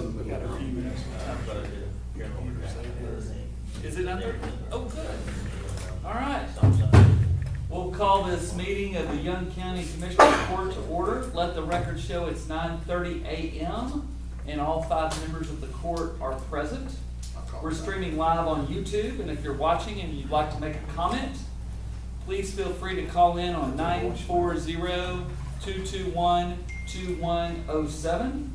We got a few minutes. Is it under? Oh, good. All right. We'll call this meeting of the Young County Commissioners Court to order. Let the record show it's 9:30 a.m. and all 5 members of the court are present. We're streaming live on YouTube, and if you're watching and you'd like to make a comment, please feel free to call in on 940-221-2107.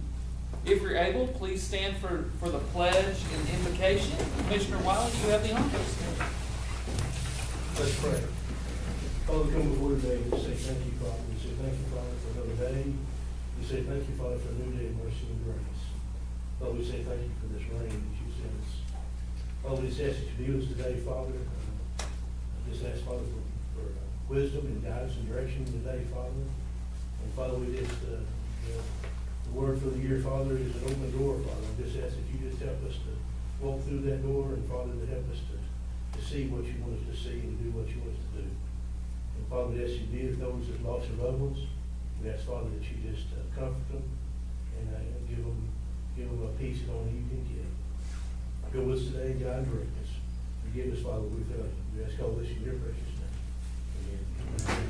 If you're able, please stand for the pledge and invocation. Commissioner Wiley, you have the honors. Let's pray. Father, we come before today to say thank you, Father. We say thank you, Father, for another day. We say thank you, Father, for a new day of mercy and grace. Father, we say thank you for this rain that you sent us. Father, we just ask that you be with us today, Father. I just ask, Father, for wisdom and guidance and direction today, Father. And Father, we just, the word for the year, Father, is an open door, Father. I just ask that you just help us to walk through that door, and Father, to help us to see what you want us to see and do what you want us to do. And Father, we ask you to be with those that lost their loved ones. We ask, Father, that you just comfort them and give them a peace that only you can give. Go with us today, God, and direct us. Forgive us, Father, we fail you. We ask all this in your precious name. Amen.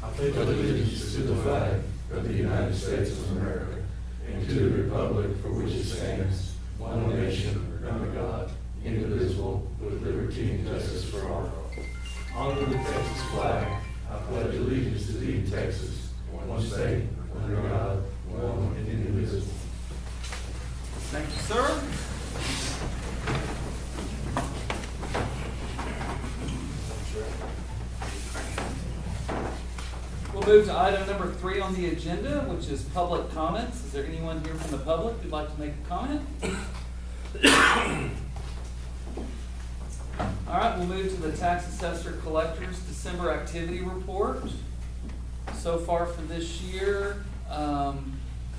I pledge allegiance to the flag of the United States of America and to the republic for which it stands, one nation, under God, indivisible, with liberty and justice for all. Honor the Texas flag. I pledge allegiance to thee, Texas, one state, under God, one and indivisible. Thank you, sir. We'll move to item number 3 on the agenda, which is public comments. Is there anyone here from the public who'd like to make a comment? All right, we'll move to the tax assessor collector's December activity report. So far for this year,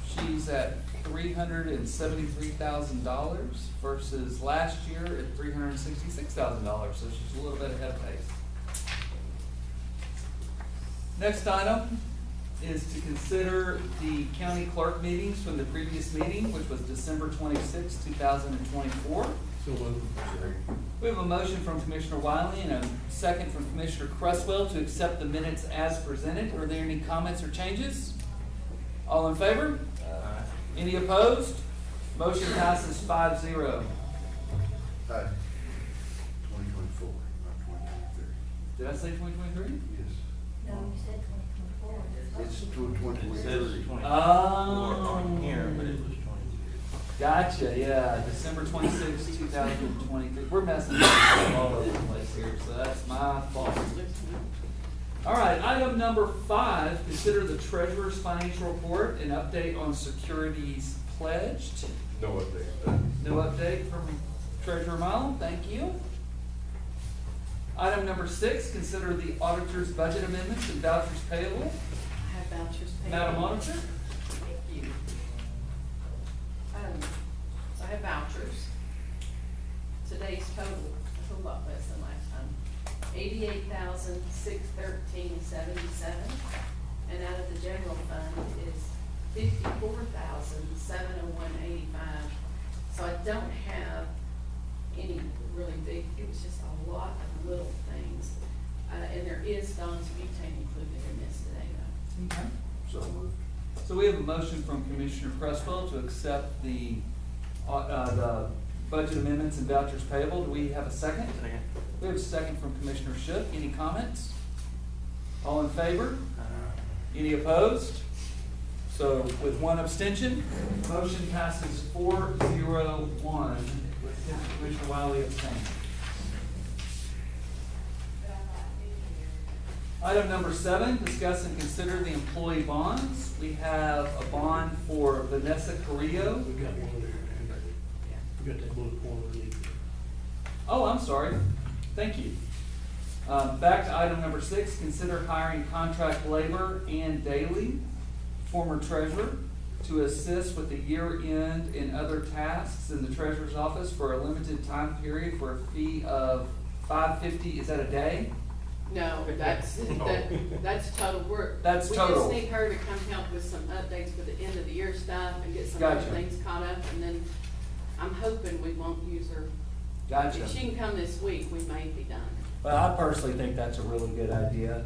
she's at $373,000 versus last year at $366,000, so she's a little bit ahead of pace. Next item is to consider the county clerk meetings from the previous meeting, which was December 26, 2024. So We have a motion from Commissioner Wiley and a second from Commissioner Cresswell to accept the minutes as presented. Are there any comments or changes? All in favor? Aye. Any opposed? Motion passes 5-0. Aye. 2024, not 2023. Did I say 2023? Yes. No, you said 2024. It's 2023. It says 24 Oh. on here, but it was 22. Gotcha, yeah, December 26, 2023. We're messing up all over the place here, so that's my fault. All right, item number 5, consider the treasurer's financial report and update on securities pledged. No update. No update from Treasurer Mile, thank you. Item number 6, consider the auditor's budget amendments and vouchers payable. I have vouchers paid. Madam Auditor? Thank you. So I have vouchers. Today's total is a lot less than last time. $88,613.77, and out of the general fund is $54,701.85. So I don't have any really big. It was just a lot of little things, and there is Don's butane included in this today, though. Okay. So moved. So we have a motion from Commissioner Cresswell to accept the budget amendments and vouchers payable. Do we have a second? Second. We have a second from Commissioner Shook. Any comments? All in favor? Any opposed? So with one abstention, motion passes 4-0-1 with Commissioner Wiley abstaining. Item number 7, discuss and consider the employee bonds. We have a bond for Vanessa Carrillo. We got one there. We got that bullet point underneath. Oh, I'm sorry. Thank you. Back to item number 6, consider hiring contract labor and daily, former treasurer, to assist with the year-end and other tasks in the treasurer's office for a limited time period for a fee of $5.50. Is that a day? No, that's total work. That's We total. just need her to come help with some updates for the end of the year her stuff and get some other Gotcha. things caught up, and then I'm hoping we won't use her. Gotcha. If she can come this week, we may be done. Well, I personally think that's a really good idea.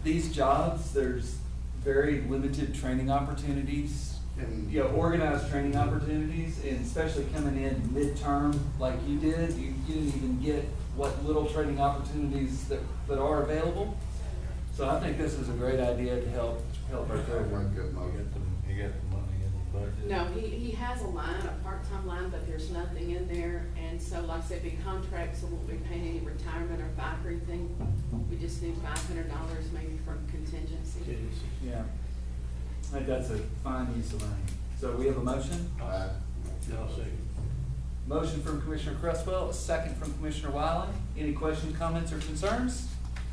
These jobs, there's very limited training opportunities and, organized training opportunities, and especially coming in midterm like you did, you didn't even get what little training opportunities that are available. So I think this is a great idea to help our program. You got the money in the budget? No, he has a line, a part-time line, but there's nothing in there, and so like I said, be contract, so won't be paying any retirement or FICA or anything. We just need $500 maybe from contingency. Yeah. I think that's a fine use of money. So we have a motion? I'll second. Motion from Commissioner Cresswell, a second from Commissioner Wiley. Any questions, comments, or concerns?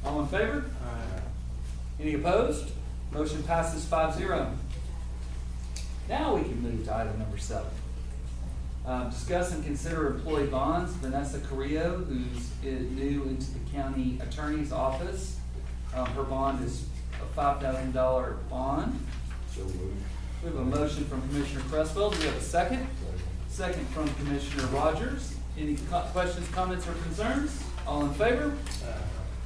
All in favor? Any opposed? Motion passes 5-0. Now we can move to item number 7. Discuss and consider employee bonds. Vanessa Carrillo, who's new into the county attorney's office. Her bond is a $5,000 bond. So moved. We have a motion from Commissioner Cresswell. Do we have a second? Second from Commissioner Rogers. Any questions, comments, or concerns? All in favor?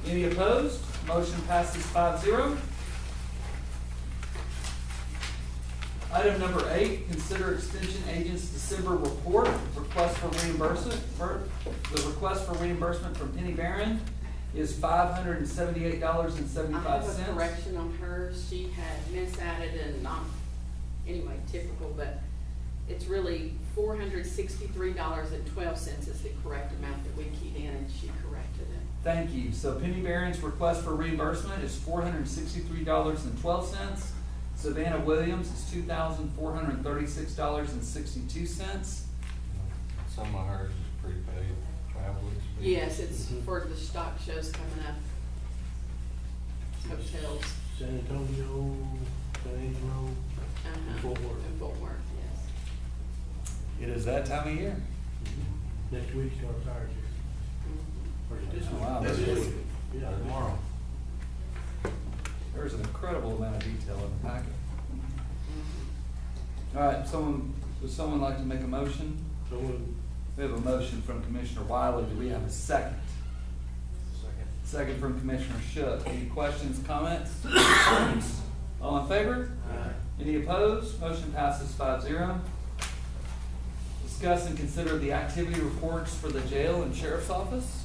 Any opposed? Motion passes 5-0. Item number 8, consider extension agent's December report, request for reimbursement. The request for reimbursement from Penny Barron is $578.75. I have a correction on hers. She had misadded and not, anyway, typical, but it's really $463.12 is the correct amount that we keyed in, and she corrected it. Thank you. So Penny Barron's request for reimbursement is $463.12. Savannah Williams is $2,436.62. Some of hers is prepaid travel expense. Yes, it's for the stock shows coming up. Hotels. San Antonio, San Angelo, Uh-huh. Fort Worth. And Fort Worth, yes. It is that time of year. Next week starts ours here. Mhm. Or is it this Oh, week? wow. This week. Yeah, Tomorrow. There's an incredible amount of detail in the packet. Mhm. All right, would someone like to make a motion? So We have a motion from Commissioner Wiley. Do we have a second? Second. Second from Commissioner Shook. Any questions, comments, concerns? All in favor? Any opposed? Motion passes 5-0. Discuss and consider the activity reports for the jail and sheriff's office.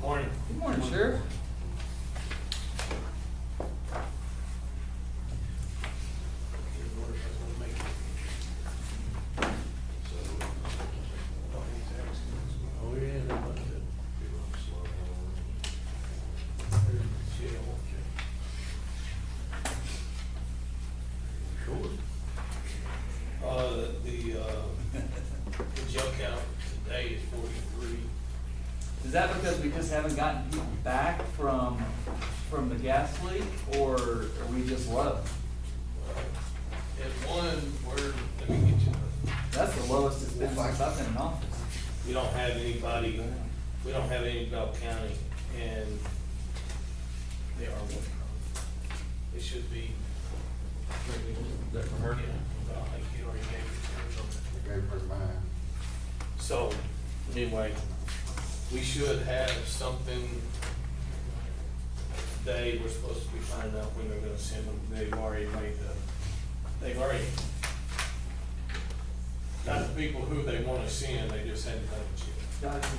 Morning. Good morning, Sheriff. Oh, yeah, that was it. Jail, Sure. The jail count today is 43. Is that because we just haven't gotten people back from the gas leak, or are we just low? At one, let me get you, That's the lowest it's been since I've been in office. we don't have anybody in Bell County, and they are working on it. It should be. That from her? Yeah, I think he already gave it to her. Gave her mine. So, anyway, we should have something today. We're supposed to be finding out when they're gonna send them. They've already got the people who they wanna send, they just haven't done it yet. Gotcha.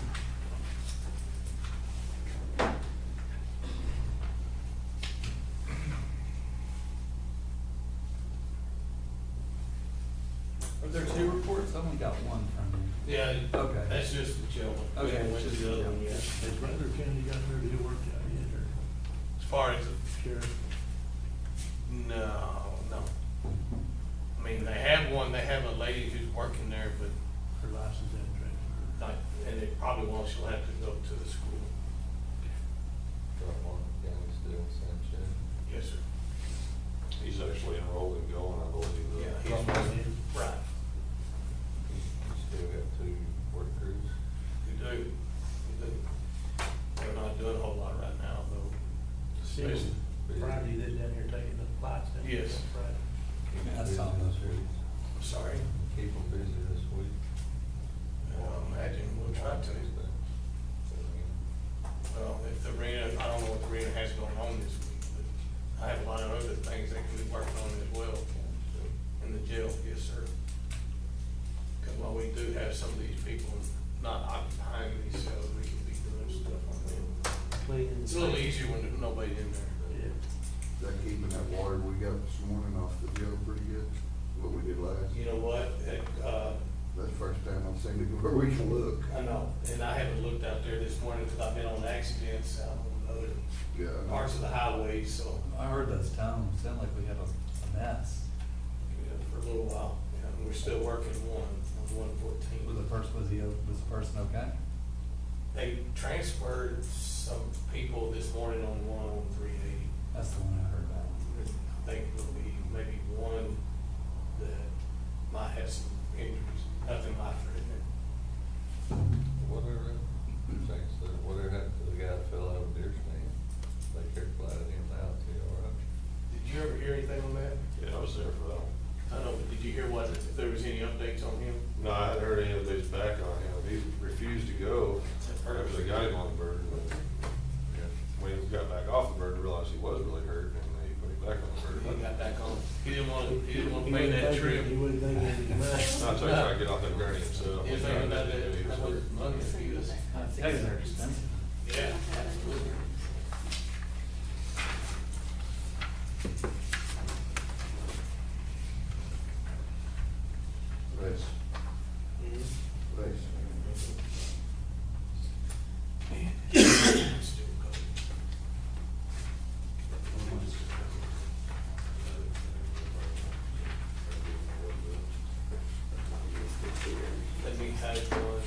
Are there 2 reports? I've only got one from you. Yeah, Okay. that's just the jail one. We Okay, haven't went to just the other the one jail. yet. Has Butler County got there to do work out yet, or As far as, sheriff? no. I mean, they have one, they have a lady who's working there, but Her license and transfer? not, and it probably won't, she'll have to go to the school. County still, Sanchez. Yes, sir. He's actually enrolled and going, I believe. Yeah, he's From working, the- right, You still got 2 work crews. you do. They're not doing a whole lot right now, though. Still, Friday, they down here taking the lights down. Yes. Friday. That's all. I'm sorry. Keep them busy this week. I imagine we'll try to. Well, if the arena, I don't know what the arena has going on this week, but I have a lot of other things they can be working on as well. In the jail, yes, sir. Because while we do have some of these people not occupying these cells, we can be doing stuff on them. Cleaning. It's a little easier when there's nobody in there. Yeah. Is that keeping that water we got this morning off the jail pretty good, what we did last? You know what? That's the first time I've seen it where we can look. I know, and I haven't looked out there this morning because I've been on accidents out on other Yeah. parts of the highway, so, I heard those tones, sounded like we had a mess. yeah, for a little while. Yeah, and we're still working on 114. Was the person okay? They transferred some people this morning on 380. That's the one I heard about. I think it'll be maybe one that might have some injuries, nothing life-threatening. Whatever, thanks, whatever happened to the guy that fell out of deer stand, they kept flattening him out, too, all right? Did you ever hear anything on that? Yeah, I was there for that one. I know, but did you hear if there was any updates on him? No, I hadn't heard any of these back on him. He refused to go after they got him on the bird. But when he got back off the bird, he realized he was really hurt, and they put him back on the bird. He got back on. He didn't want to He make that wouldn't trip. think- He wouldn't think it'd be nice. Not trying to get off that gurney himself. He was thinking about that, how much money he was. I tell you, they're expensive. Yeah, absolutely. Race, race. Still cold. Let me have one,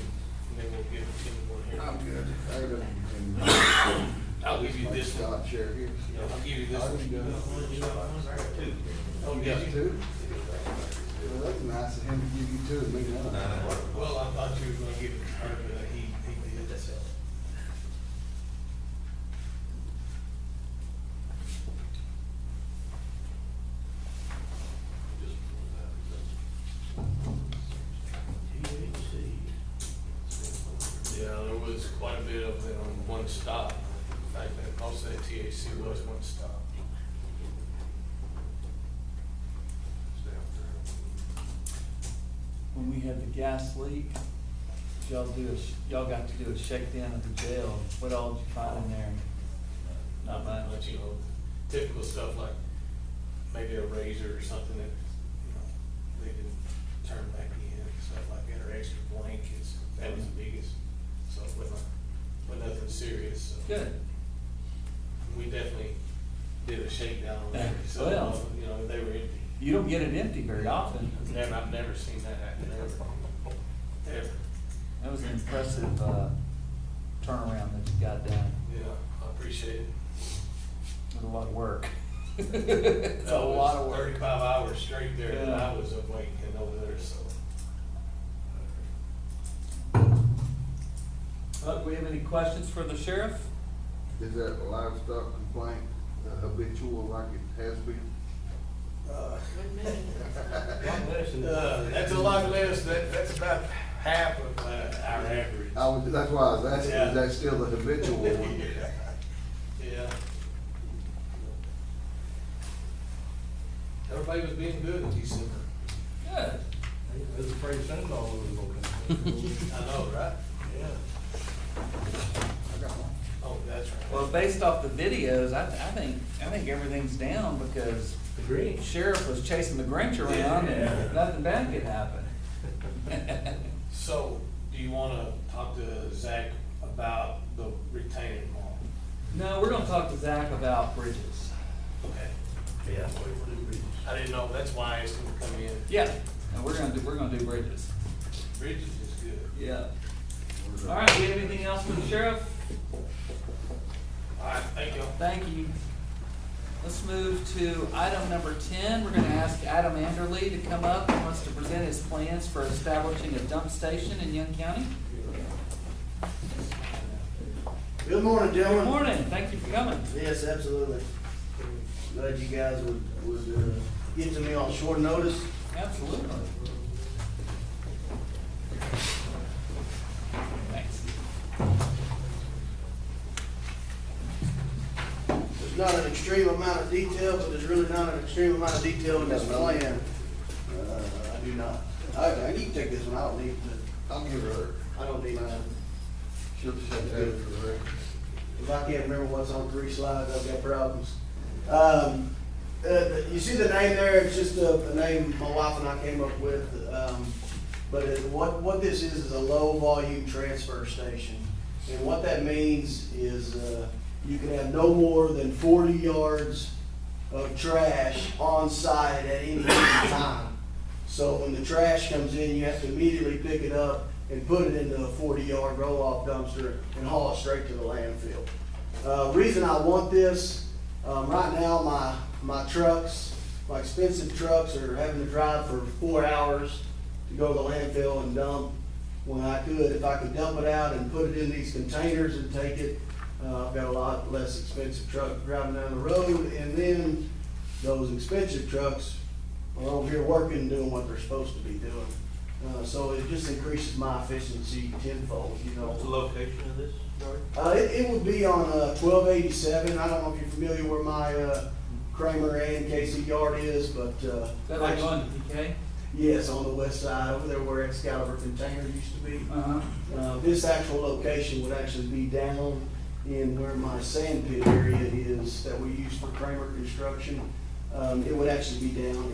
and then we'll give Tim one here. I'm good. I got it. I'll give you this one. Scott share here. I'll give you this one. Oh, You did got you? two? Well, that's nice of him to give you two and me one. Well, I thought you were gonna give it to her, but he did, so. Yeah, there was quite a bit of it on one stop. In fact, most of that THC was one stop. When we had the gas leak, y'all got to do a shakedown at the jail. What all did you find in there? Not much. But, you know, typical stuff like maybe a razor or something that, they didn't turn back in, stuff like that, or extra blankets. That was the biggest. So it wasn't nothing serious, so. Good. We definitely did a shakedown on Yeah, that. So, well. They were empty. You don't get it empty very often. I've never seen that happen, ever. Ever. That was an impressive, turnaround that you got done. Yeah, I appreciate it. It was a lot of work. It's a That was lot of work. 35 hours straight there, and Yeah. I was awake and over there, so. Do we have any questions for the sheriff? Is that a livestock complaint habitual like it has been? That's a lot less, that's about half of our average. That's why I was asking, Yeah. is that still the habitual one? Yeah. Everybody was being good in December. Good. I was afraid of sending all over the book. I know, right? Yeah. I got one. Oh, that's right. Well, based off the videos, I think everything's down because The green. sheriff was chasing the Grinch around Yeah. and nothing bad could happen. So, do you wanna talk to Zach about the retaining wall? No, we're gonna talk to Zach about bridges. Okay. Yeah. I didn't know, that's why I asked him to come in. Yeah, and we're gonna do bridges. Bridges is good. Yeah. All right, do you have anything else for the sheriff? All right, thank you. Thank you. Let's move to item number 10. We're gonna ask Adam Anderly to come up. He wants to present his plans for establishing a dump station in Young County. Good morning, Good gentlemen. morning, thank you for coming. Yes, absolutely. glad you guys would get to me on short notice. Absolutely. Thanks. There's not an extreme amount of detail, but there's really not an extreme amount of detail in this plan. I do not. You can take this one, I don't need to. I'll give her, I don't need to. she'll just have to have it for the record. If I can't remember what's on 3 slides, I've got problems. You see the name there, it's just a name my wife and I came up with. What this is a low volume transfer station. And what that means is, you can have no more than 40 yards of trash on site at any given time. So when the trash comes in, you have to immediately pick it up and put it into a 40-yard roll-off dumpster and haul it straight to the landfill. Reason I want this, right now my trucks, my expensive trucks are having to drive for 4 hours to go to the landfill and dump. When if I could dump it out and put it in these containers and take it, I've got a lot less expensive truck driving down the road, and then those expensive trucks are over here working, doing what they're supposed to be doing. So it just increases my efficiency tenfold, you know. What's the location of this, George? It would be on 1287. I don't know if you're familiar where my Kramer and Casey yard is, but Is that like going to PK? yes, on the west side, over there where Excalibur Container used to be. Uh-huh. This actual location would actually be down in where my sand pit area is that we use for Kramer construction. It would actually be down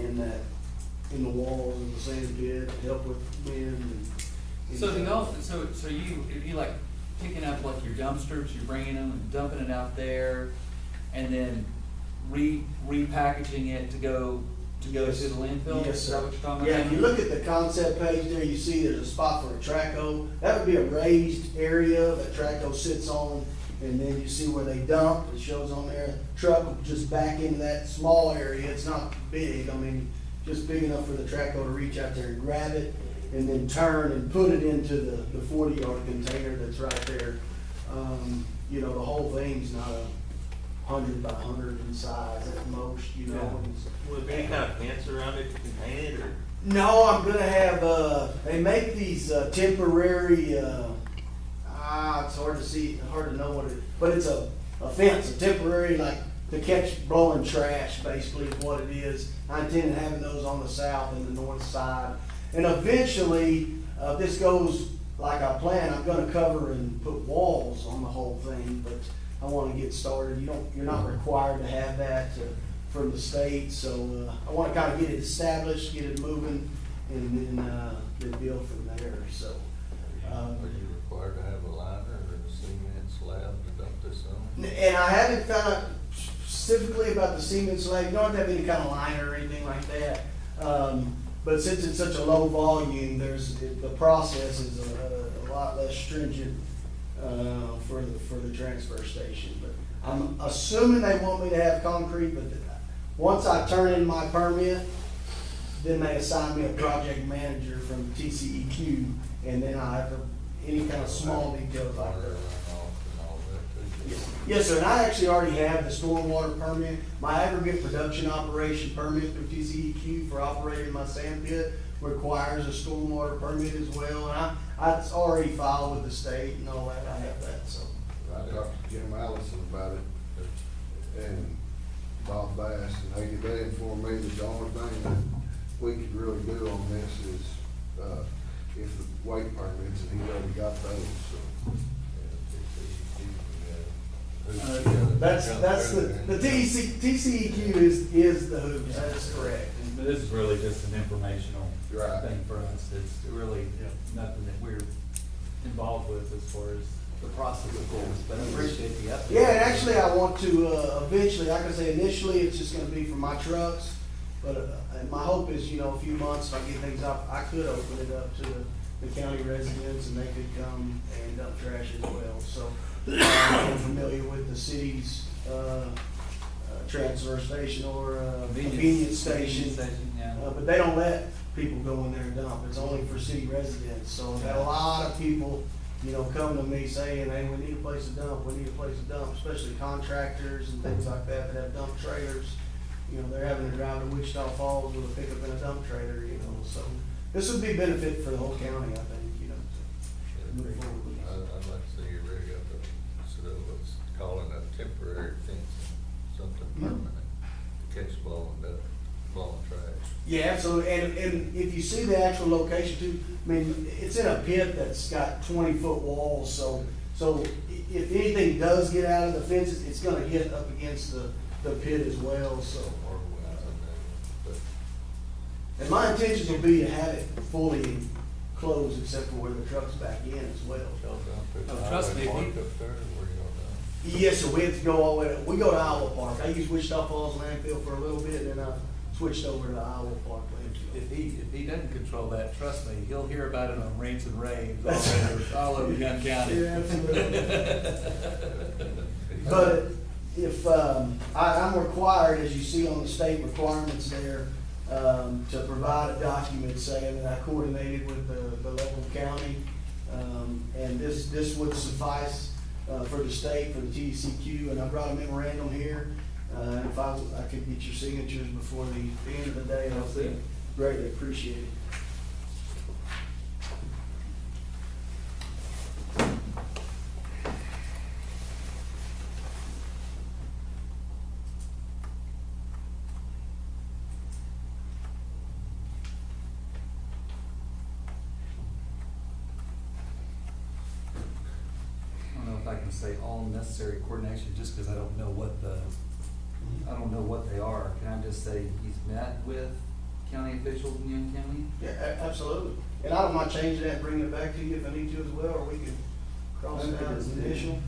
in the walls of the sand pit to help with wind and. So the goal, so if you like picking up like your dumpsters, you're bringing them and dumping it out there, and then repackaging it to go to the landfill? Yes, Is sir. that what you're talking about? Yeah, if you look at the concept page there, you see there's a spot for a track hoe. That would be a raised area that track hoe sits on, and then you see where they dump, it shows on there. Truck will just back into that small area, it's not big, I mean, just big enough for the track hoe to reach out there and grab it, and then turn and put it into the 40-yard container that's right there. You know, the whole thing's not 100 by 100 in size at most, you know. Yeah. Will there be any kind of fence around it to contain it, or? No, I'm gonna have, they make these temporary, it's hard to see, hard to know what it, but it's a fence, a temporary, like, to catch blowing trash, basically, is what it is. I intend on having those on the south and the north side. And eventually, if this goes like I plan, I'm gonna cover and put walls on the whole thing, but I wanna get started. You're not required to have that from the state, so I wanna kinda get it established, get it moving, and then build from there, so. Are you required to have a liner or a cement slab to dump this on? And I haven't found out specifically about the cement slab. You don't have to have any kind of liner or anything like that. But since it's such a low volume, the process is a lot less stringent for the transfer station. But I'm assuming they want me to have concrete, but once I turn in my permit, then they assign me a project manager from TCEQ, and then I have any kind of small details like that. Yes, sir, and I actually already have the stormwater permit. My aggregate production operation permit through TCEQ for operating my sand pit requires a stormwater permit as well, and it's already filed with the state and all that, I have that, so. I talked to Jim Allison about it, and Bob Bass, and they informed me that the only thing that we could really do on this is, if the weight permits, and he's already got those, so. That's the TCEQ is the hoops, that is correct. But this is really just an informational Right. thing for us. It's really nothing that we're involved with as far as the process of this, but I appreciate the update. Yeah, and actually I want to, eventually, like I say, initially, it's just gonna be for my trucks, but my hope is, a few months, if I get things up, I could open it up to the county residents, and they could come and dump trash as well, so. I'm familiar with the city's, transfer station or, convenience station. Yeah. But they don't let people go in there and dump, it's only for city residents, so I've had a lot of people, come to me saying, hey, we need a place to dump, especially contractors and things like that have dump trailers. You know, they're having to drive to Wichita Falls with a pickup and a dump trailer, you know, so this would be benefit for the whole county, I think, you know, to move forward with I'd this. like to see you rig up so let's call it a temporary fence, something permanent, to catch ball and trash. Yeah, absolutely, and if you see the actual location too, I mean, it's in a pit that's got 20-foot walls, so if anything does get out of the fences, it's gonna hit up against the pit as well, so. Or winds on that, but And my intentions will be to have it fully closed except for where the truck's back in as well. y'all done put the Oh, trust me, highway if park up there, or where y'all done? Yes, sir, we have to go all the way, we go to Iowa Park. I used Wichita Falls landfill for a little bit, and then I switched over to Iowa Park landfill. If he doesn't control that, trust me, he'll hear about it on Rains and Raves all over Young County. Yeah, absolutely. But if, I'm required, as you see on the state requirements there, to provide a document saying that I coordinated with the local county. And this would suffice, for the state, for the TCQ, and I brought a memorandum here. If I could get your signatures before the end of the day, I would greatly appreciate it. I don't know if I can say all necessary coordination, just because I don't know what they are. Can I just say he's met with county officials in Young County? Yeah, absolutely. And I don't mind changing that, and bringing it back to you if I need to as well, or we can cross it out as initial.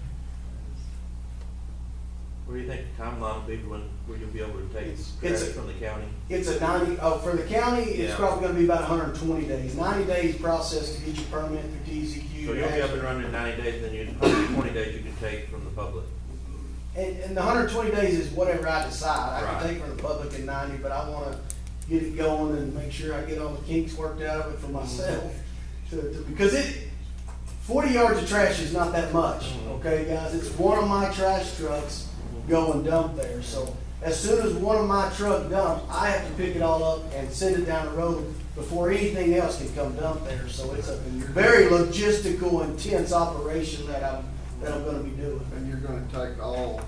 What do you think the timeline will be when you'll be able to take It's credit a- from the county? It's a 90, for the county, it's Yeah. probably gonna be about 120 days. 90 days process to get your permit for TCQ. So you'll be up and running in 90 days, then you, 120 days you can take from the public. And the 120 days is whatever I decide. I Right. can take from the public in 90, but I wanna get it going and make sure I get all the kinks worked out of it for myself. Because 40 yards of trash is not that much, okay, guys? It's one of my trash trucks go and dump there. So as soon as one of my truck dumps, I have to pick it all up and send it down the road before anything else can come dump there. So it's a very logistical, intense operation that I'm gonna be doing. And you're gonna take all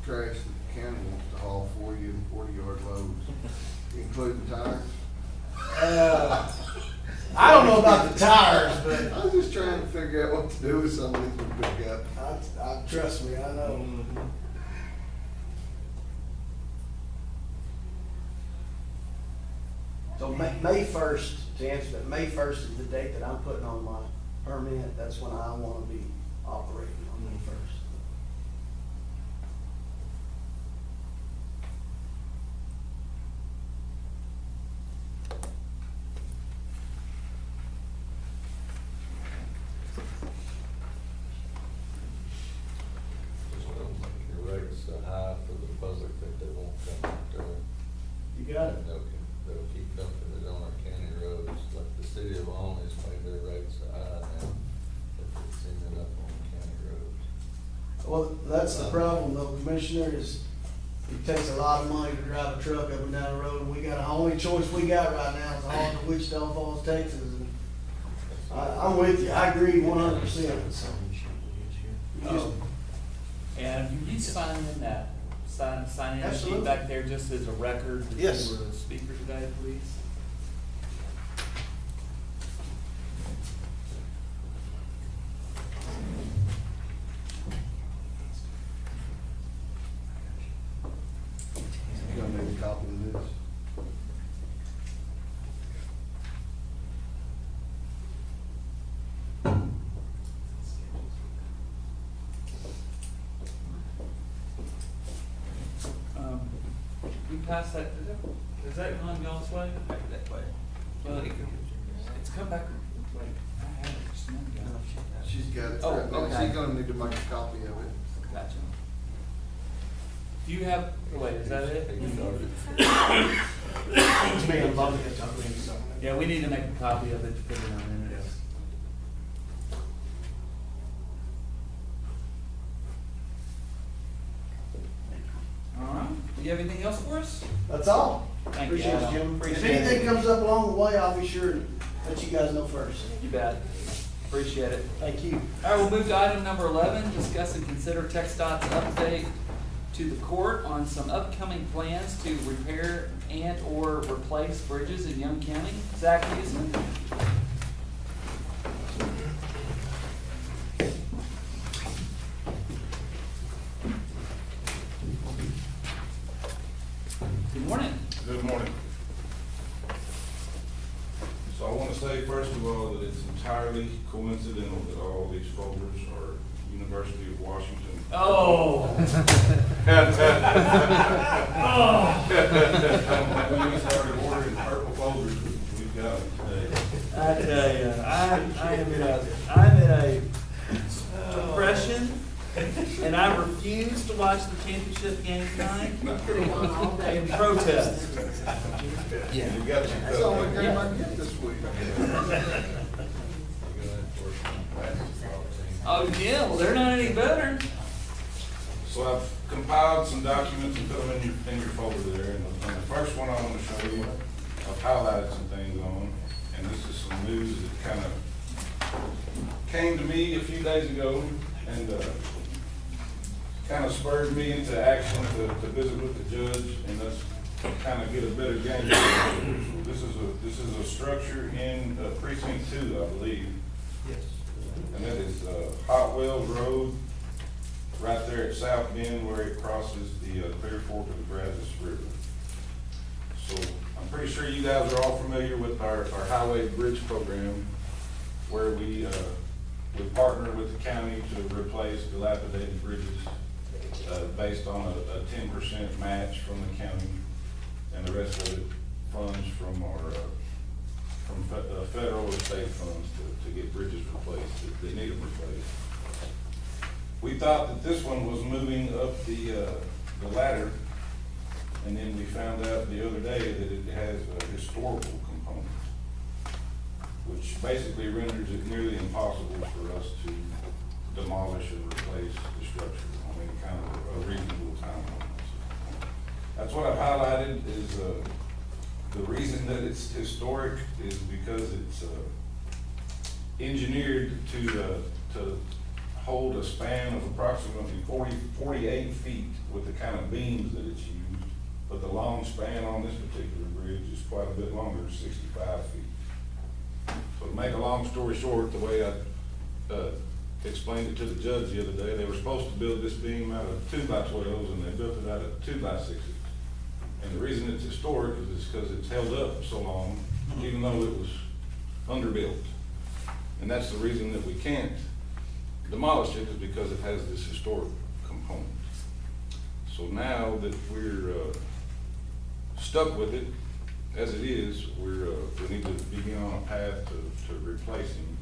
trash that the county wants to haul for you in 40-yard loads, including tires? I don't know about the tires, but I was just trying to figure out what to do with some of these we pick up. trust me, I know. So May 1st, to answer that, May 1st is the date that I'm putting on my permit. That's when I want to be operating on May 1st. Just don't make your rates so high for the public that they won't come out there. You got it. They'll keep dumping it on our county roads, like the city of Lonnie's made their rates so high now, that it's ended up on county roads. Well, that's the problem though, Commissioner, is it takes a lot of money to drive a truck up and down the road, and we got, the only choice we got right now is to haul to Wichita Falls, Texas. And I'm with you, I agree 100%, so. You just- And you need to sign in that, sign in the sheet Absolutely. back there just as a record that Yes. you were the speaker today, please. You gonna need a copy of this? We passed that, is that gone y'all's way? Back that way. Well, it's come back, wait, I have it just a minute ago. She's got it. Oh, okay. She's gonna need to make a copy of it. Gotcha. Do you have, wait, is that it? He started. It's me, I'm loving it, I'm reading something. Yeah, we need to make a copy of it to put it on minutes. All right, do you have anything else for us? That's all. Thank you, Appreciate it, Adam. Jim. If Appreciate it. anything comes up along the way, I'll be sure to let you guys know first. You bet. Appreciate it. Thank you. All right, we'll move to item number 11, discuss and consider TxDOT's update to the court on some upcoming plans to repair and/or replace bridges in Young County. Zach Huesman. Good morning. Good morning. So I want to say, first of all, that it's entirely coincidental that all these folders are University of Washington. Oh. When we started ordering purple folders, we've got them today. I tell you, I'm in a depression, and I refuse to watch the championship game tonight in protest. You got your That's the only game I get this week. Oh, yeah, well, they're not any better. So I've compiled some documents and put them in your folder there. And the first one I want to show you, I've highlighted some things on, and this is some news that kind of came to me a few days ago and kind of spurred me into action to visit with the judge and let's kind of get a better game. This is a structure in precinct 2, I believe. Yes. And that is Hot Wells Road, right there at South Bend where it crosses the Clear Fork of the Brazos River. So I'm pretty sure you guys are all familiar with our highway bridge program, where we partner with the county to replace dilapidated bridges based on a 10% match from the county, and the rest of it funds from our federal or state funds to get bridges replaced that need them replaced. We thought that this one was moving up the ladder, and then we found out the other day that it has a historical component, which basically renders it nearly impossible for us to demolish and replace the structure on any kind of a reasonable timeline. That's what I've highlighted is the reason that it's historic is because it's engineered to hold a span of approximately 48 feet with the kind of beams that it's used, but the long span on this particular bridge is quite a bit longer, 65 feet. So to make a long story short, the way I explained it to the judge the other day, they were supposed to build this beam out of 2x12s and they built it out of 2x6s. And the reason it's historic is because it's held up so long, even though it was underbuilt. And that's the reason that we can't demolish it, is because it has this historic component. So now that we're stuck with it as it is, we need to begin on a path to replacing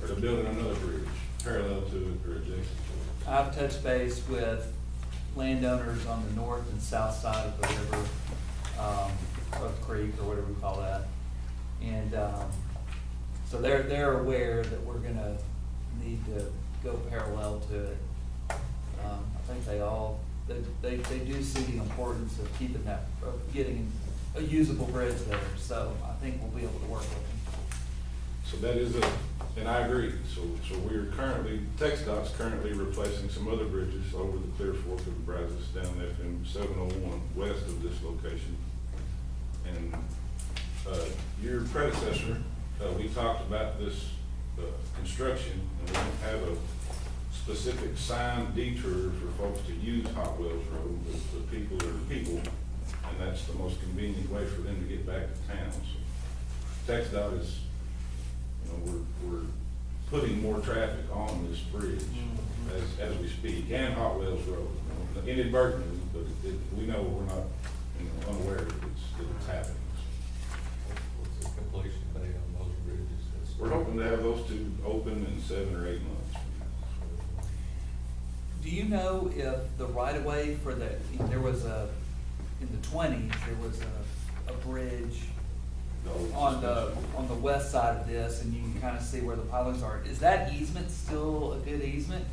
or to building another bridge parallel to it or adjacent to it. I've touched base with landowners on the north and south side of the river, Oak Creek or whatever we call that. And so they're aware that we're gonna need to go parallel to it. I think they do see the importance of keeping that, of getting a usable bridge there. So I think we'll be able to work with them. So that is and I agree. So we're currently, TxDOT's currently replacing some other bridges over the Clear Fork of the Brazos down FM 701 west of this location. And your predecessor, we talked about this construction, and we don't have a specific signed detour for folks to use Hot Wells Road, but the people are the people, and that's the most convenient way for them to get back to town. So TxDOT is, we're putting more traffic on this bridge as we speak, and Hot Wells Road, inadvertently, but we know we're not unaware that it's happening. What's the completion date on those bridges? We're hoping to have those two open in 7 or 8 months. Do you know if the right of way for there was in the 20s, there was a bridge on the west side of this, and you can kind of see where the pilings are. Is that easement still a good easement?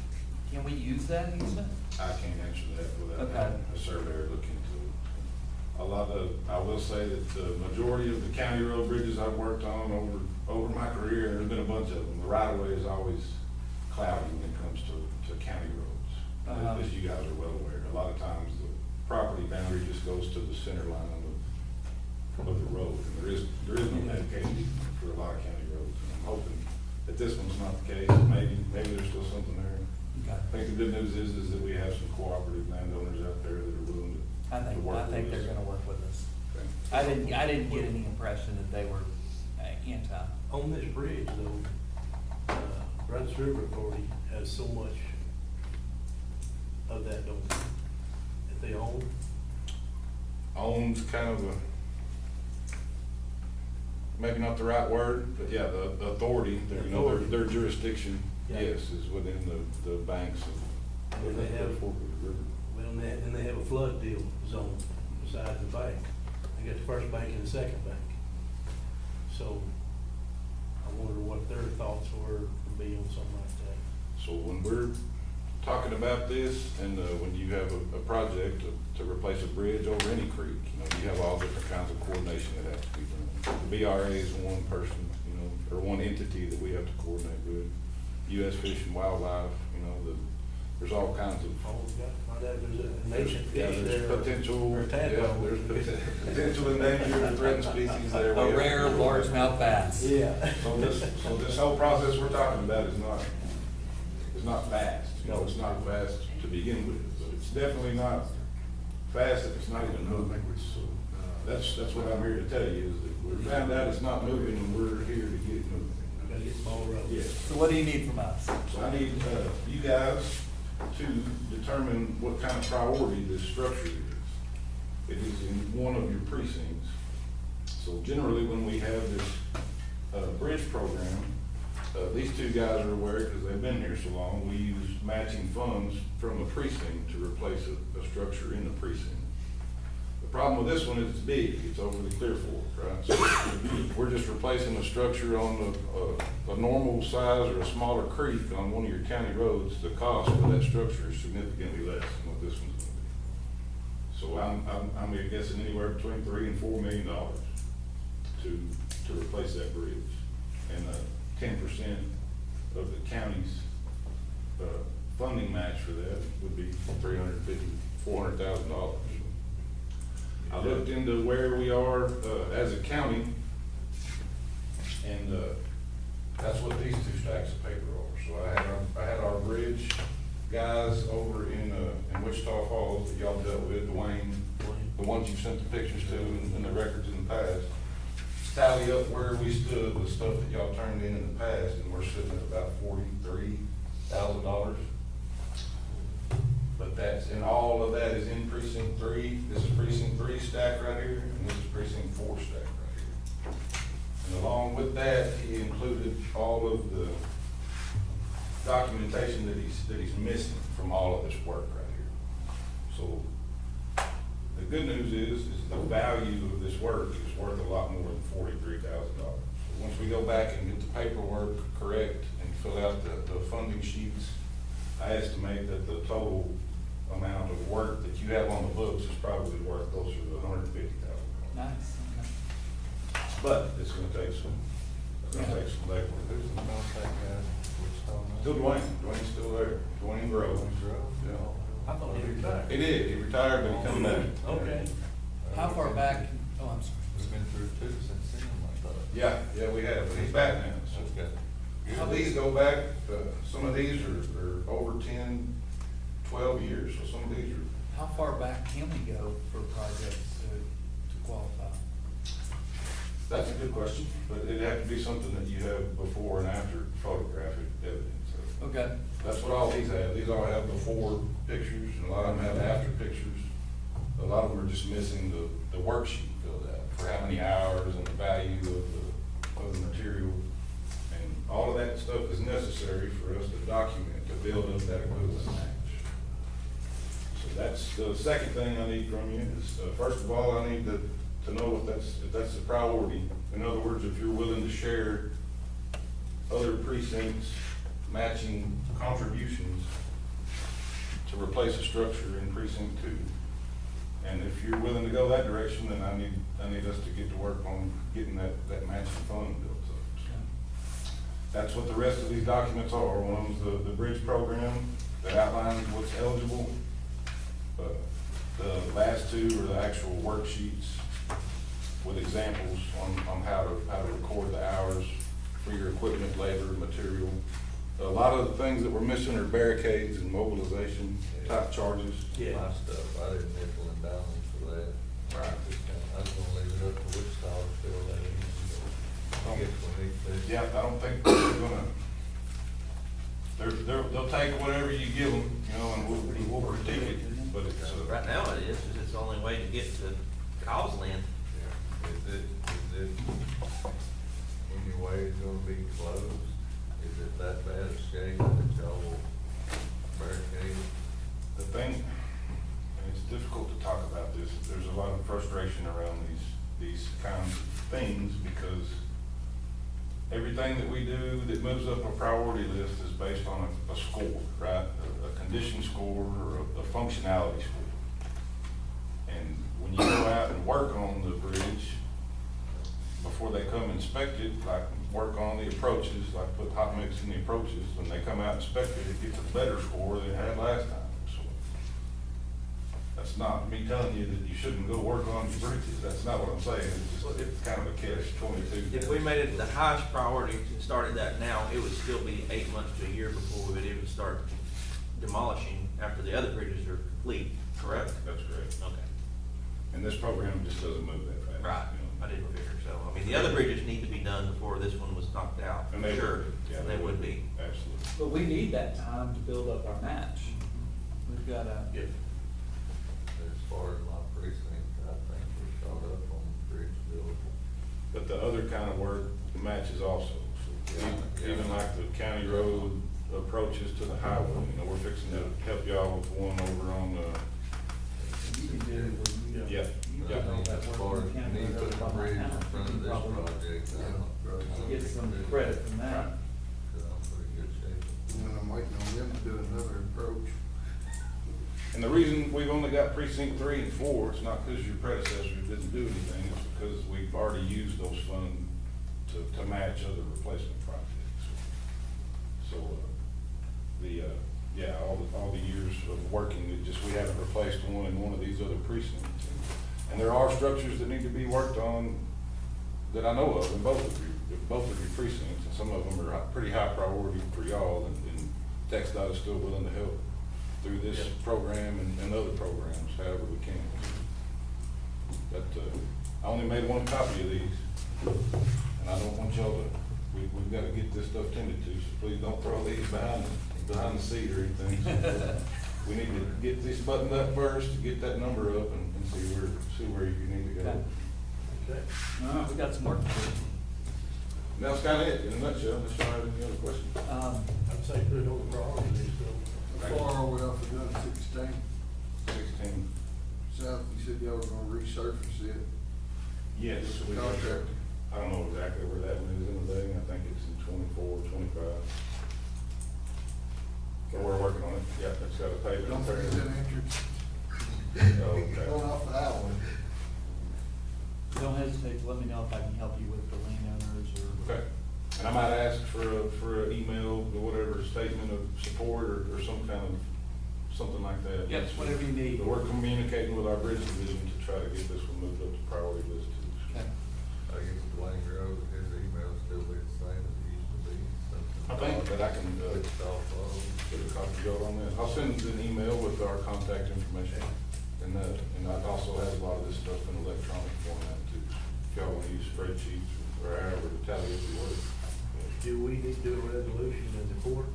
Can we use that easement? I can't answer that without Okay. having a surveyor look into it. I will say that the majority of the county road bridges I've worked on over my career, and there's been a bunch of them, the right of way is always cloudy when it comes to county roads. As you guys are well aware, a lot of times the property boundary just goes to the center line of the road. And there is no dedicated for a lot of county roads. And I'm hoping that this one's not the case. Maybe there's still something there. Okay. I think the good news is that we have some cooperative landowners out there that are willing to work with us. I think they're gonna work with us. Okay. I didn't get any impression that they were anti. On this bridge though, Brazos River Authority has so much of that, don't they? That they own. Owns kind of maybe not the right word, but yeah, the authority, their jurisdiction, Yeah. yes, is within the banks of And they have- Fork River. Well, and they have a flood deal zone beside the bank. They got the first bank and the second bank. So I wonder what their thoughts would be on something like that. So when we're talking about this, and when you have a project to replace a bridge over any creek, you have all different kinds of coordination that has to be done. The BRA is one person, or one entity that we have to coordinate with. U.S. Fish and Wildlife, there's all kinds of. Oh, we got to find out if there's a nation Yeah, fish there's there. potential, or tadpole. there's potential endangered or threatened species there. A rare largemouth bass. Yeah. So this whole process we're talking about is not fast. No. It's not fast to begin with, but it's definitely not fast if it's not even moving. That's what I'm here to tell you, is that we found out it's not moving and we're here to get it moving. We gotta get the ball rolling. Yes. So what do you need from us? So I need, you guys to determine what kind of priority this structure is. It is in one of your precincts. So generally, when we have this, bridge program, these two guys are aware, because they've been here so long, we use matching funds from a precinct to replace a structure in the precinct. The problem with this one is it's big, it's over the Clear Fork, right? So we're just replacing a structure on a normal size or a smaller creek on one of your county roads. The cost for that structure is significantly less than what this one's gonna be. So I'm guessing anywhere between $3 and $4 million to replace that bridge. And 10% of the county's funding match for that would be $400,000. I looked into where we are as a county, and that's what these two stacks of paper are. So I had our bridge guys over in Wichita Falls that y'all dealt with, Dwayne, the ones you've sent the pictures to and the records in the past, tally up where we stood with stuff that y'all turned in the past, and we're sitting at about $43,000. But and all of that is in precinct 3. This is precinct 3 stack right here, and this is precinct 4 stack right here. And along with that, he included all of the documentation that he's missing from all of this work right here. So the good news is the value of this work is worth a lot more than $43,000. So once we go back and get the paperwork correct and fill out the funding sheets, I estimate that the total amount of work that you have on the books is probably worth closer to $150,000. Nice. But it's gonna take some legwork. Still Dwayne's still there, Dwayne Grove. Yeah. I thought he retired. He did, he retired, but he come back. Okay. How far back? Oh, I'm sorry. We've been through two since then, I thought. Yeah, we have, but he's back now, so. Okay. Some of these go back, some of these are over 10, 12 years, so some of these are. How far back can we go for projects to qualify? That's a good question, but it'd have to be something that you have before and after photographic evidence. So Okay. that's what all these have. These all have before pictures, and a lot of them have after pictures. A lot of them are just missing the worksheet filled out for how many hours and the value of the material. And all of that stuff is necessary for us to document, to build up that equivalent match. So that's the second thing I need from you is, first of all, I need to know if that's a priority. In other words, if you're willing to share other precincts matching contributions to replace a structure in precinct 2. And if you're willing to go that direction, then I need us to get to work on getting that matching fund built up. So that's what the rest of these documents are. One of them's the bridge program that outlines what's eligible. The last two are the actual worksheets with examples on how to record the hours for your equipment, labor, material. A lot of the things that we're missing are barricades and mobilization type charges. Yeah. My stuff, I didn't nickel and dime them for that. Right. I was gonna leave it up to Wichita to fill that in. I guess we need to. Yeah, I don't think they're gonna, they'll take whatever you give them, you know, and we'll critique it, but it's, Right now it is, 'cause it's the only way to get to Cowsland. Is it anyway gonna be closed? Is it that bad a scale that y'all will barricade? the thing, and it's difficult to talk about this, there's a lot of frustration around these kinds of things because everything that we do that moves up a priority list is based on a score, right? A condition score or a functionality score. And when you go out and work on the bridge, before they come inspect it, like work on the approaches, like put hot mix in the approaches, when they come out and inspect it, it gets a better score than it had last time. So that's not me telling you that you shouldn't go work on your bridges. That's not what I'm saying. It's kind of a catch-22. If we made it the highest priority and started that now, it would still be 8 months to a year before we would even start demolishing after the other bridges are complete, correct? That's correct. Okay. And this program just doesn't move that fast. Right, you know. I didn't figure so. I mean, the other bridges need to be done before this one was knocked out, And for they sure. would, yeah, They would be. Absolutely. But we need that time to build up our match. We've gotta, As far as my precinct, I think we're caught up on bridge buildable. But the other kind of work matches also. So Yeah. even like the county road approaches to the highway, you know, we're fixing to help y'all with one over on, You can do it when you. yeah. you Yeah. got all that As work far in as the you county, need to road put the above my bridge in house, front you of this probably project, get some credit from that. Cause I'm pretty good shape. And I'm waiting on them to do another approach. And the reason we've only got precinct 3 and 4, it's not because your predecessors didn't do anything, it's because we've already used those funds to match other replacement projects. So, all the years of working, we haven't replaced one in one of these other precincts. And there are structures that need to be worked on that I know of in both of your precincts, and some of them are pretty high priority for y'all, and TxDOT is still willing to help through this program and other programs, however we can. But, I only made one copy of these, and I don't want y'all to, we've gotta get this stuff tended to, so please don't throw these behind the seat or anything. We need to get this buttoned up first, to get that number up and see where you need to go. Okay. Okay. All right, we got some work to do. And that's kinda it, in a nutshell, unless y'all have any other questions. I'd say put it on the priority list, How far are we off of gun 16? 16. South, you said y'all were gonna resurface it. Yes. we got- Contract. I don't know exactly where that one is in the thing, I think it's in 24, 25. So we're working on it, yeah, it's got a pavement. Don't forget that entrance. Okay. Going off that one. Don't hesitate to let me know if I can help you with the landowners or. Okay, and I might ask for an email, or whatever, statement of support or some kind of, something like that. Yes, whatever you need. But we're communicating with our bridge division to try to get this one moved up to priority list too. Okay. I guess Dwayne Grove, his email still be the same as it used to be. I think that I can, Switched off of. get a copy of y'all on that. I'll send an email with our contact information, and that also has a lot of this stuff in electronic format too. If y'all wanna use spreadsheets or however to tally up the work. Do we need to do a resolution in the court?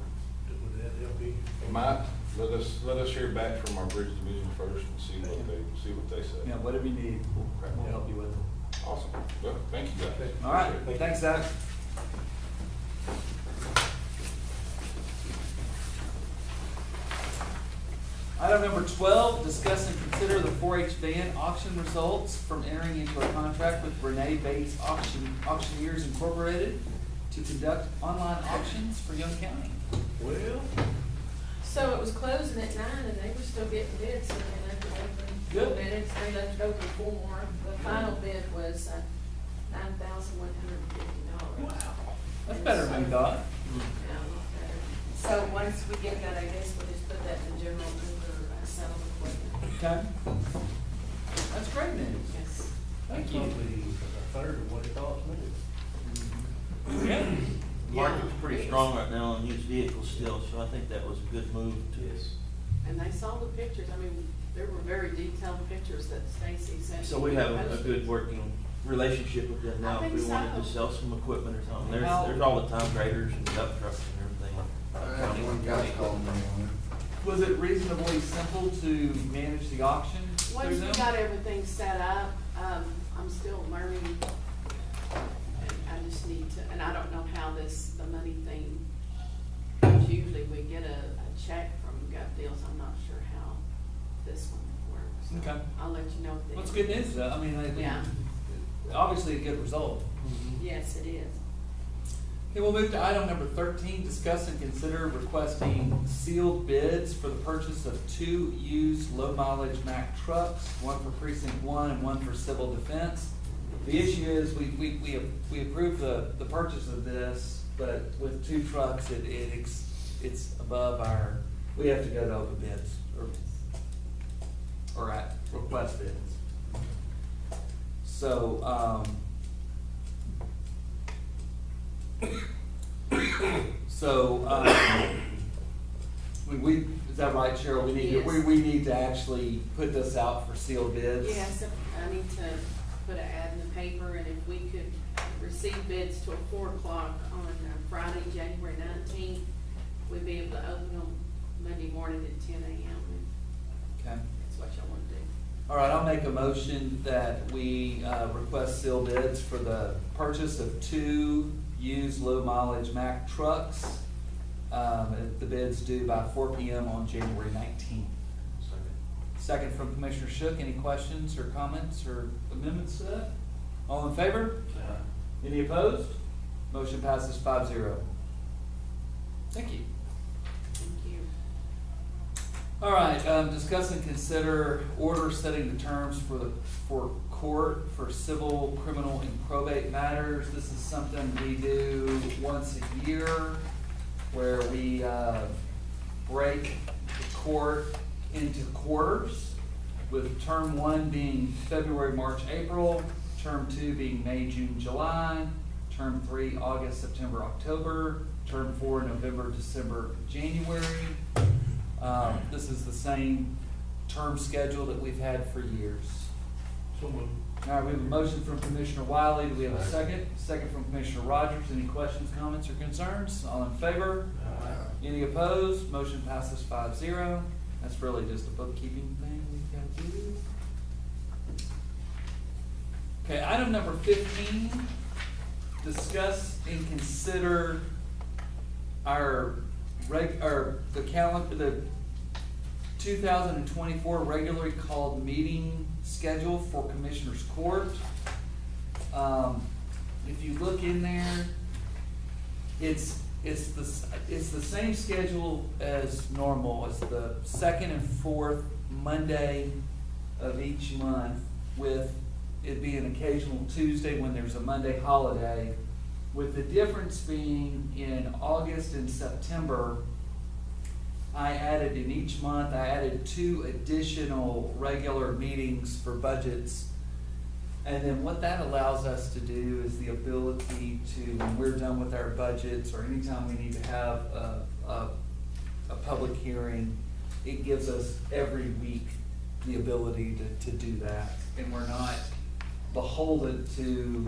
Would that help you? It might, let us hear back from our bridge division first and see what they say. Yeah, whatever you need, we'll help you with it. Awesome, well, thank you guys. All right, Appreciate it. thanks, Zach. Item number 12, discuss and consider the 4-H van auction results from entering into a contract with Renee Bates Auctioneers Incorporated to conduct online auctions for Young County. Well, So it was closing at 9 and they were still getting bids, so then after they Good. Minutes, they left open 4 more. The final bid was $9,150. Wow. That's better than we thought. Yeah, a lot better. So once we get that, I guess we'll just put that in general under settled equipment. Okay. That's great news. Yes. Thank you. Probably a third of what it cost me. Yeah. The market's pretty strong right now on used vehicles still, so I think that was a good move to. Yes. And they saw the pictures. I mean, there were very detailed pictures that Stacy sent. So we have a good working relationship with them now. I If we think wanted to so. sell some equipment or something, How- there's all the time graders and dump trucks and everything. I had one guy call me on it. Was it reasonably simple to manage the auction through Once we them? got everything set up, I'm still learning. And I just need to, and I don't know how the money thing, usually we get a check from Gut Deals. I'm not sure how this one works. Okay. I'll let you know if they. What's good news though? I mean, Yeah. obviously a good result. Yes, it is. Okay, we'll move to item number 13, discuss and consider requesting sealed bids for the purchase of 2 used low-mileage Mack trucks, one for precinct 1 and one for civil defense. The issue is, we approved the purchase of this, but with 2 trucks, it's above our, we have to go to open bids, or at request bids. So, is that right, Cheryl? We need, Yes. we need to actually put this out for sealed bids? Yes, I need to put an ad in the paper, and if we could receive bids till 4 o'clock on Friday, January 19th, we'd be able to open them Monday morning at 10 a.m. Okay. That's what y'all want to do. All right, I'll make a motion that we request sealed bids for the purchase of 2 used low-mileage Mack trucks. The bid's due by 4 p.m. on January 19th. Second from Commissioner Shook. Any questions or comments or amendments to that? All in favor? Any opposed? Motion passes 5-0. Thank you. Thank you. All right, discuss and consider order setting the terms for court for civil, criminal, and probate matters. This is something we do once a year where we break the court into quarters, with term 1 being February, March, April, term 2 being May, June, July, term 3 August, September, October, term 4 November, December, January. This is the same term schedule that we've had for years. So moved. All right, we have a motion from Commissioner Wiley. Do we have a second? Second from Commissioner Rogers. Any questions, comments, or concerns? All in favor? Any opposed? Motion passes 5-0. That's really just a bookkeeping thing we've got to do. Okay, item number 15, discuss and consider the calendar, the 2024 regularly called meeting schedule for Commissioners Court. If you look in there, it's the same schedule as normal. It's the 2nd and 4th Monday of each month, with it being an occasional Tuesday when there's a Monday holiday, with the difference being in August and September, in each month, I added 2 additional regular meetings for budgets. And then what that allows us to do is the ability to, when we're done with our budgets, or anytime we need to have a public hearing, it gives us every week the ability to do that. And we're not beholden to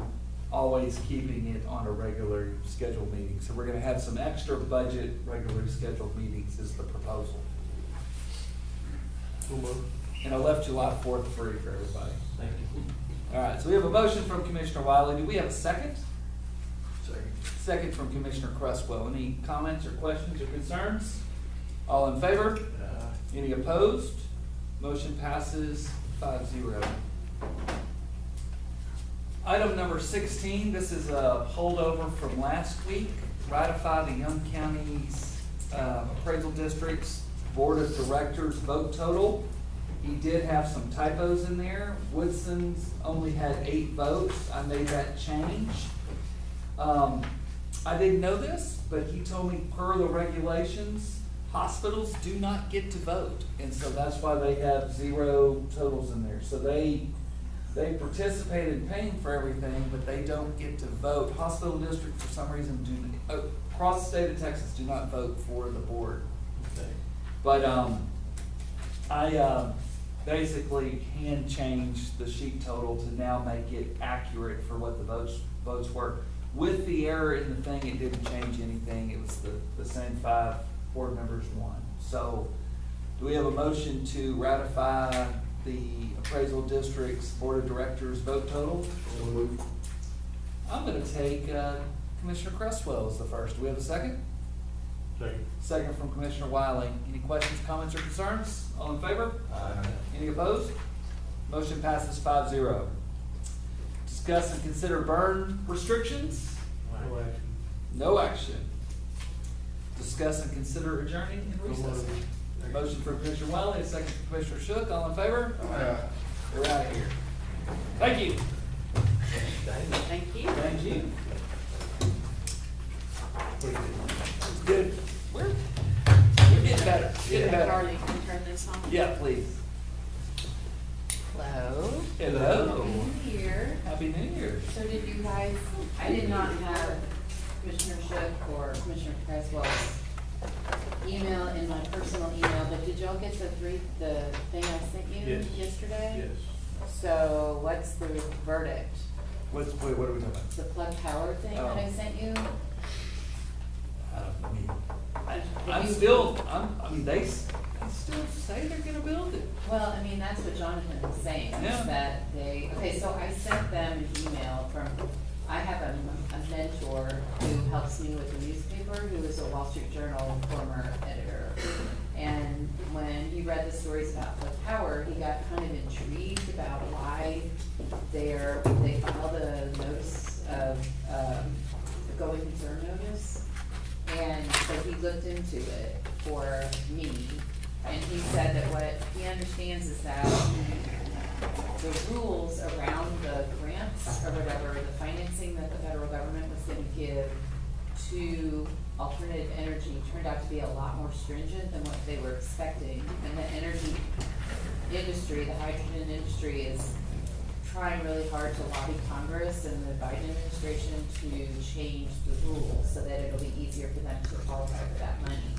always keeping it on a regular scheduled meeting. So we're gonna have some extra budget regularly scheduled meetings is the proposal. So moved. And I left July 4th free for everybody. Thank you. All right, so we have a motion from Commissioner Wiley. Do we have a second? Second. Second from Commissioner Cresswell. Any comments or questions or concerns? All in favor? Any opposed? Motion passes 5-0. Item number 16, this is a holdover from last week. Ratify the Young County's appraisal district's board of directors vote total. He did have some typos in there. Woodson's only had 8 votes. I made that change. I didn't know this, but he told me per the regulations, hospitals do not get to vote. And so that's why they have 0 totals in there. So they participate in paying for everything, but they don't get to vote. Hospital districts, for some reason, across the state of Texas, do not vote for the board. Okay. But, I, basically hand change the sheet total to now make it accurate for what the votes were. With the error in the thing, it didn't change anything. It was the same 5 board members won. So, do we have a motion to ratify the appraisal district's board of directors vote total? I'm gonna take, Commissioner Cresswell as the first. Do we have a second? Second. Second from Commissioner Wiley. Any questions, comments, or concerns? All in favor? Aye. Any opposed? Motion passes 5-0. Discuss and consider burn restrictions? No action. No action. Discuss and consider adjourning and recessing. Motion for Commissioner Wiley, a second for Commissioner Shook. All in favor? We're out of here. Thank you. Thank you. Thank you. It's good. We're getting better. Getting better. Carly, can you turn this on? Yeah, please. Hello. Hello. New Year. Happy New Year. So did you guys, I did not have Commissioner Shook or Commissioner Creswell's email in my personal email, but did y'all get the thing I sent you Yes. yesterday? Yes. So what's the verdict? Wait, what are we talking about? The plug power thing that I sent you? I mean, they still say they're gonna build it. Well, I mean, that's what Jonathan was saying, Yeah. is that okay, so I sent them an email I have a mentor who helps me with the newspaper, who is a Wall Street Journal former editor. And when he read the stories about Plug Power, he got kind of intrigued about why they filed a notice of, a going concern notice. And so he looked into it for me, and he said that what he understands is that the rules around the grants or whatever, the financing that the federal government was gonna give to alternative energy turned out to be a lot more stringent than what they were expecting. And the energy industry, the hydrogen industry, is trying really hard to lobby Congress and the Biden administration to change the rules so that it'll be easier for them to qualify for that money.